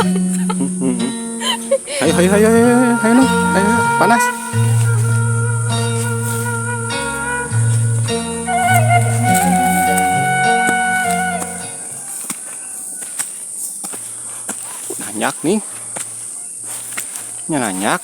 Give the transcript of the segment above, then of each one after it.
Ayo, ayo, ayo, ayo, ayo, ayo, no. Ayo, ayo, panas. Nanyak nih. Nanyak.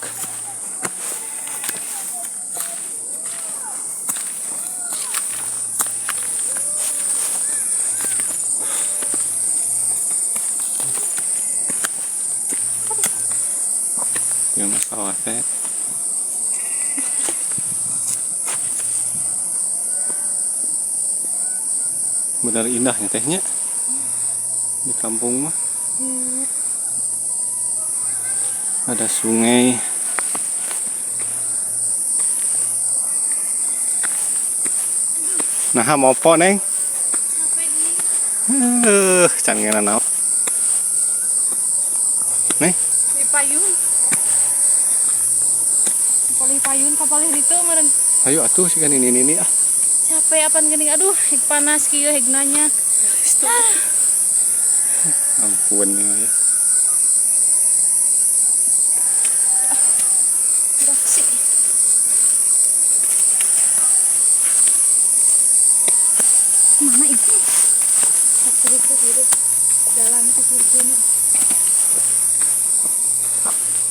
Ya masalah teh. Benar indahnya tehnya di kampung mah. Ada sungai. Nah, mau po neng? Can ngena naon. Neng? Payun. Payun kapalih ditu meureun. Ayo atuh sigan ini ah. Capek apan geuning aduh, hig panas kieu hig nanyak. Ampun ya. Baksi. Mana itu? Satu itu jalan itu kiri.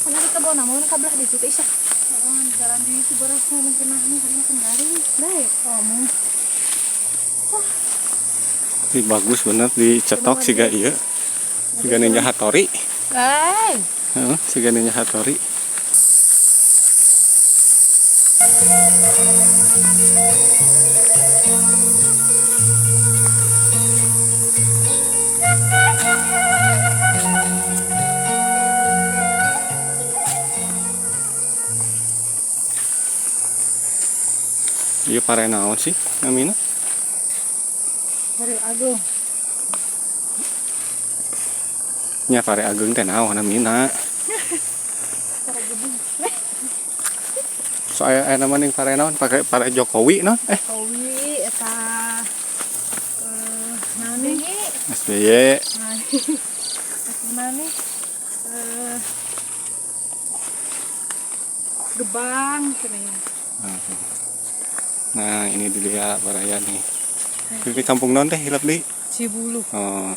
Kana di kebon namun kabelah di situ Isya. Heeh, jalan di itu berasnya mungkin karena kendaring. Bae, kamu. Ini bagus bener dicetok siga ieu. Siga Ninja Hattori. Heeh, siga Ninja Hattori. Ieu pare naon sih namina? Pare Agung. Nya pare Ageung teh naon namina? Pare Gedung. Soalnya nama ning pare naon? Pare Jokowi non? Kowi eta naon nih? SBY. Nah, nih? Gebang cenah. Nah, ini dia baraya nih. Di kampung non teh hilap deui. Cibulu. Oh,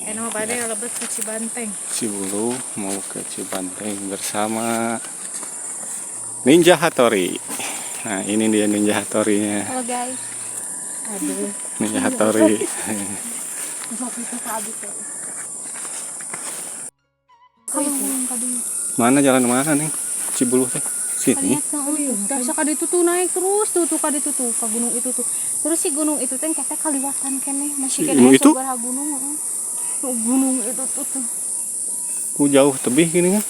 Nama pada lebet ke Cibanteng. Cibulu mau ke Cibanteng bersama Ninja Hattori. Nah, ini dia Ninja Hattorinya. Halo guys. Aduh. Ninja Hattori. Mana jalan mana nih? Cibulu teh. Sini. Bisa kali itu tuh naik terus tuh kali itu tuh ke gunung itu tuh. Terus si gunung itu teh ketek kaliwatan kene masih kene Gunung itu? sabaraha gunung heeh. Gunung itu tuh. Ku jauh tebih gini kan?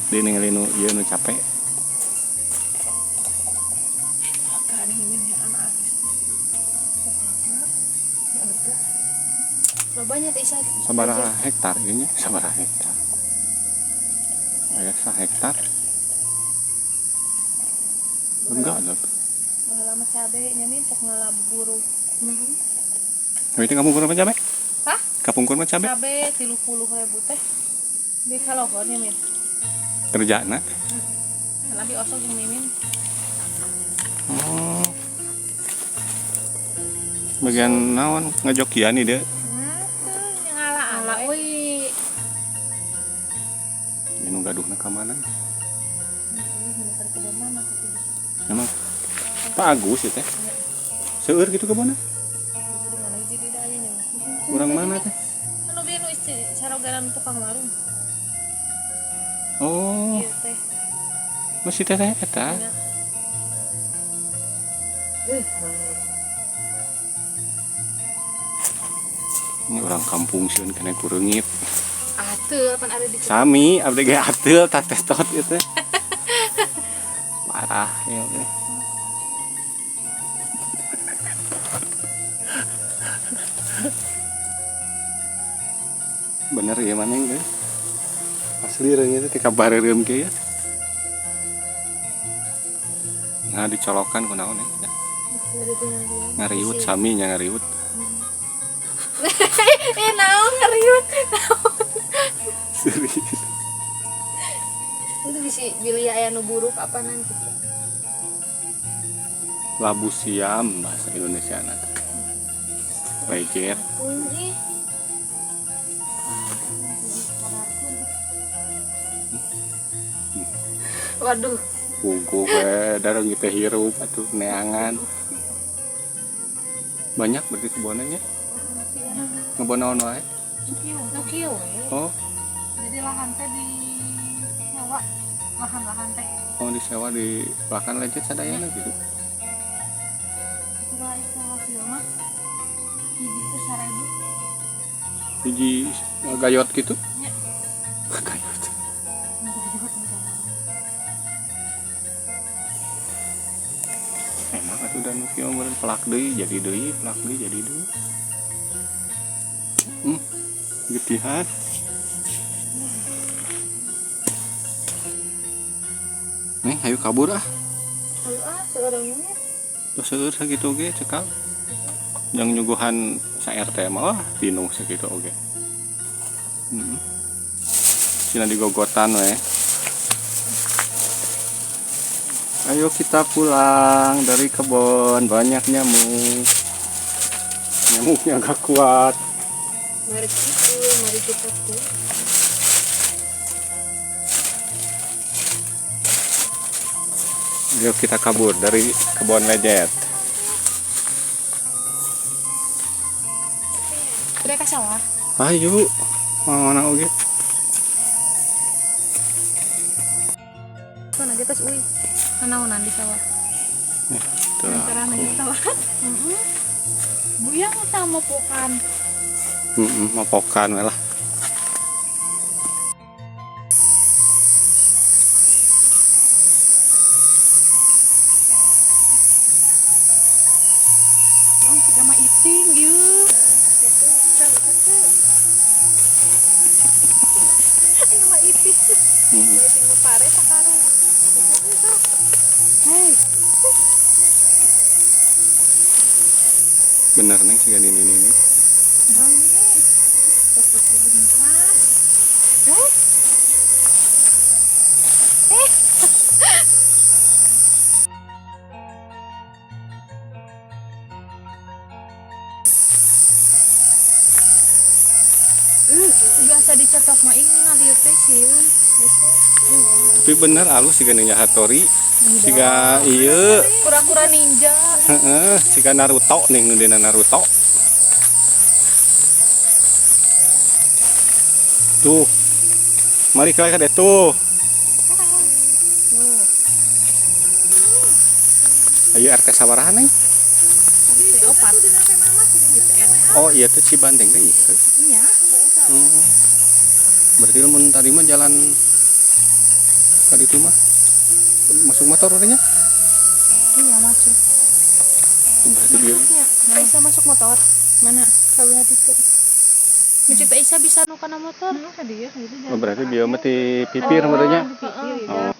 Di ningali nu ieu nu capek. Kan ini anak. Lobanya teh isa. Sabaraha hektar ieu nya? Sabaraha hektar? Aya 1 hektar. Enggak ada tuh. Lama cabe nya min sok ngalaburu. Itu kamu kurang cabe? Hah? Kapungkur mah cabe? Cabe 30.000 teh. Di kalogon ya min. Kerjana. Nabi osok jeung mimin. Oh. Bagian naon ngajokian ieu? Yang ala-ala euy. Anu gaduhna ka mana? Kebon mama teh. Emang Pak Agus ya teh? Seueur gitu kebona? Urang mana teh? Anu bieu nu istri sarogaran tukang warung. Oh, Ieu teh. masih teh eta. Ini orang kampung sieun kena kureungit. Ateul pan ada di Sami abdi ge ateul tak testot ieu teh. Parah ya. Bener ya maneng teh. Asli reung itu ti kabareureum ge ya. Nah dicolokan ku naon ya. Ngariut sami nya ngariut. Naon ngariut. Serius. Itu bisa pilih aya nu buruk apa nanti. Labu siam bahasa Indonesia na. Leget. Waduh. Puguh we dareng teh hirup atuh neangan. Banyak berarti kebunannya. Ngebon naon wae? Kieu we. Oh, Jadi lahan teh di nyawa. Lahan-lahan teh. mau disewa di belakang legit sadayana gitu. Itulah istilah kieu mah. Hiji teh 1.000. Hiji gayot gitu. Nya. Gayot. Enak atuh dan kieu meureun pelak deui jadi deui, pelak deui jadi deui. Getihan. Neng, hayu kabur ah. Ayo seorangnya. Terus seueur sakitu oge cekal. Yang nyuguhan sa RT mah wah pinuh sakitu oge. Cina digogotan we. Ayo kita pulang dari kebun, banyak nyamuk. Nyamuknya agak kuat. Mari kita tuh. Ayo kita kabur dari kebun lejet. Udah ke sawah. Ayo, mana oge? Mana kita uy. Nanaonan di sawah. Tuh. Karena di sawah. Buyang utang mau pokan. Mapokan we lah. Long siga mah iting ieu. Ayo mah iting. Iting mah pare sakarung. Hei. Bener neng siga ini. Orang dia. Tapi sebentar. Biasa dicetok mah ini ngaliut teh sieun. Tapi bener alus siga Ninja Hattori. Siga ieu. Kura-kura ninja. Heeh, siga Naruto ning nu dina Naruto. Tuh. Mari ka deh tuh. Ayo RT sabaraha neng? RT 4. Oh iya tuh Cibandeng deh. Iya. Berarti mun tadi mah jalan Tadi itu mah masuk motor orangnya. Iya masuk. Berarti dia Kak Isa masuk motor. Mana? Kabel itu. Mencik Kak Isa bisa nu kana motor. Dia gitu. berarti dia mati pipir merenya. Oh.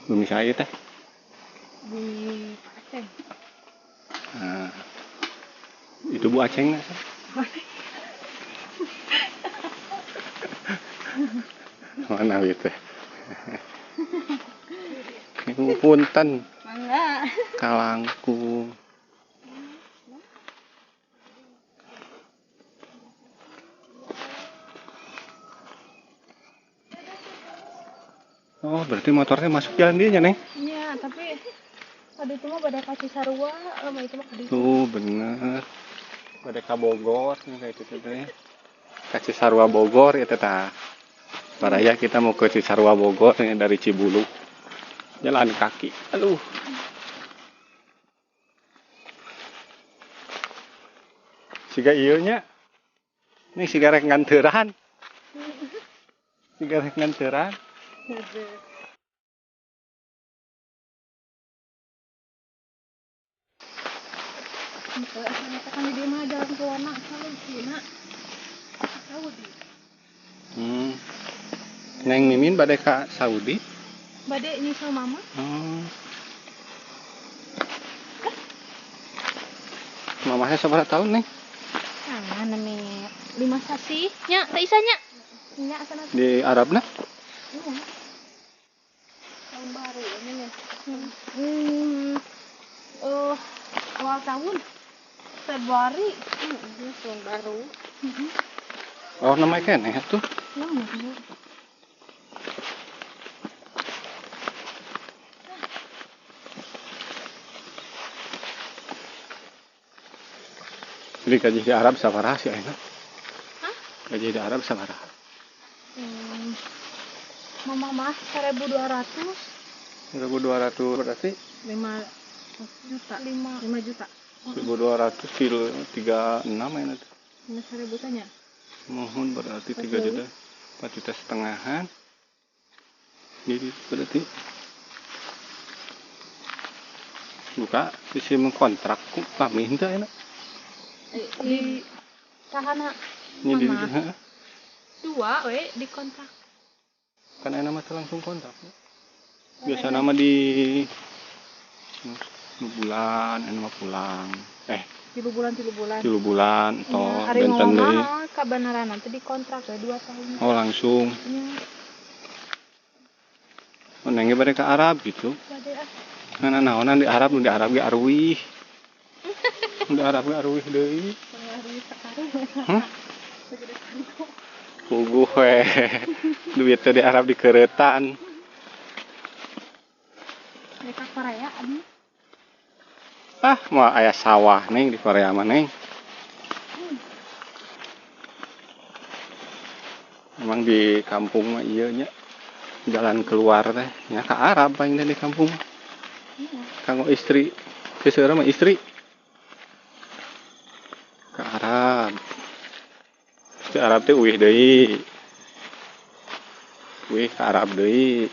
Bumi saya teh. Di Aceh. Nah, itu Bu Aceh nggak sih? Mana itu? Itu punten. Mangga. Kalangkung. Oh, berarti motornya masuk jalan dia, Neng? Iya, tapi tadi itu mah pada kaci sarua, lama itu mah kadi. Tuh, bener. Pada ke Bogor, kayak itu teh. Ke Cisarua Bogor, ya teh. Baraya kita mau ke Cisarua Bogor dari Cibulu. Jalan kaki. Aduh. Siga ieu nya. Nih siga rek nganteuran. Siga rek nganteuran. Kan di dia mah jalan ke warna kalau Cina. Tahu di. Neng Mimin badai ka Saudi. Bade nyusul mama. Mamahnya seberapa tahun, Neng? Nah, namanya 5 sasi. Nya, tak isa nya. Nya sana. Di Arabna? Iya. Tahun baru ini nih. Awal tahun Februari. Tahun baru. Oh, namanya kene tuh. Nama. Jadi gaji di Arab sabaraha sih enak? Hah? Gaji di Arab sabaraha? Mama mah 1.200. 1.200 berarti 5 juta. 5 juta. 1.200 kilo 36 enak. 5.000 tanya. Mohon berarti 3 juta 4 juta setengahan. Jadi berarti buka sisi mengkontrak kami minta enak. Di sahana Jadi mama. 2 we di kontrak. Kan enak mah langsung kontrak. Biasa nama di bulan enak mah pulang. 3 bulan. 3 bulan atau Hari benten deui. ngomong kabenaran nanti di kontrak we 2 tahun. Oh, langsung. Nya. Oh, nengge bade ka Arab gitu. Bade ah. Ngana naonan di Arab ge arwih. Di Arab ge arwih deui. Pengaruh sekarang. Puguh we. Duit teh di Arab dikeuretan. Mereka Korea abi. Ah, mah aya sawah neng di Korea mah neng. Emang di kampung mah ieu nya. Jalan keluar teh nya ka Arab paling di kampung. Kanggo istri. Geus mah istri. Ka Arab. Di Arab teh uih deui. Uih ka Arab deui.